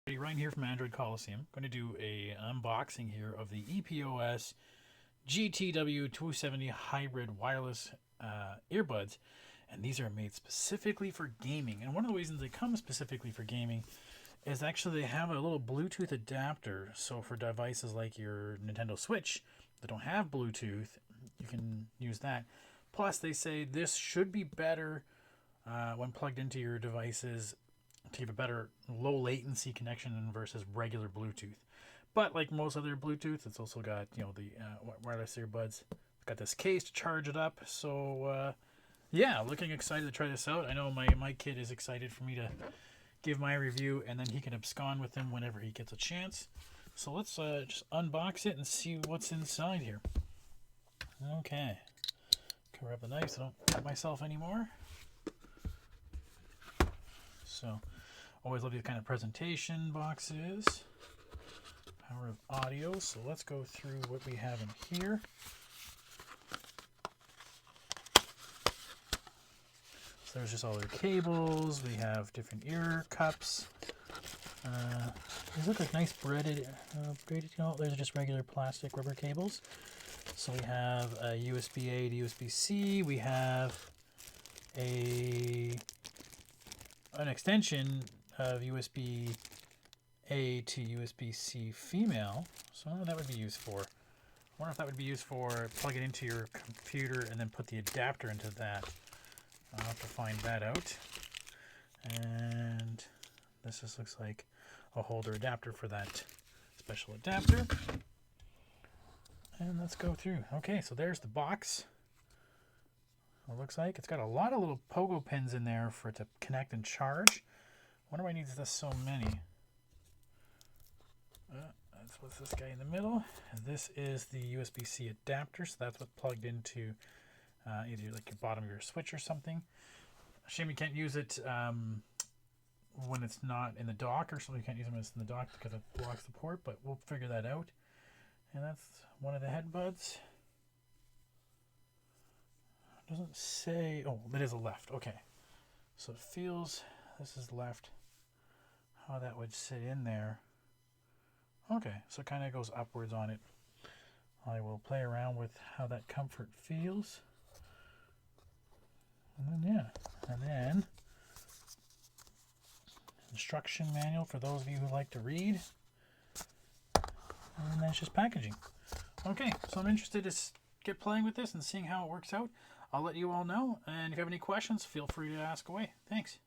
Ryan here from Android Coliseum. I'm going to do a unboxing here of the EPOS GTW-270 hybrid wireless earbuds, and these are made specifically for gaming. And one of the reasons they come specifically for gaming is actually they have a little Bluetooth adapter. So for devices like your Nintendo Switch that don't have Bluetooth, you can use that. Plus, they say this should be better when plugged into your devices to give a better low latency connection versus regular Bluetooth. But like most other Bluetooth, it's also got the wireless earbuds. It's got this case to charge it up. So yeah, looking excited to try this out. I know my kid is excited for me to give my review, and then he can abscond with them whenever he gets a chance. So let's just unbox it and see what's inside here. Okay, cover up the knife so I don't cut myself anymore. So always love these kind of presentation boxes. Power of audio. So let's go through what we have in here. So there's just all their cables. We have different ear cups. These look like nice braided. There's just regular plastic rubber cables. So we have a USB-A to USB-C. We have an extension of USB-A to USB-C female. So I don't know what that would be used for. I wonder if that would be used for plug it into your computer and then put the adapter into that. I'll have to find that out. And this just looks like a holder adapter for that special adapter. And let's go through. Okay, so there's the box. It looks like it's got a lot of little pogo pins in there for it to connect and charge. Wonder why it needs this so many. That's what's this guy in the middle. And this is the USB-C adapter, so that's what's plugged into either like your bottom of your Switch or something. Shame you can't use it when it's not in the dock, or something. You can't use them when it's in the dock because it blocks the port, but we'll figure that out. And that's one of the headbuds. Doesn't say. Oh, it is a left. Okay, so it feels this is left. How that would sit in there. Okay, so it kind of goes upwards on it. I will play around with how that comfort feels. And then instruction manual for those of you who like to read. And that's just packaging. Okay, so I'm interested to get playing with this and seeing how it works out. I'll let you all know, and if you have any questions, feel free to ask away. Thanks.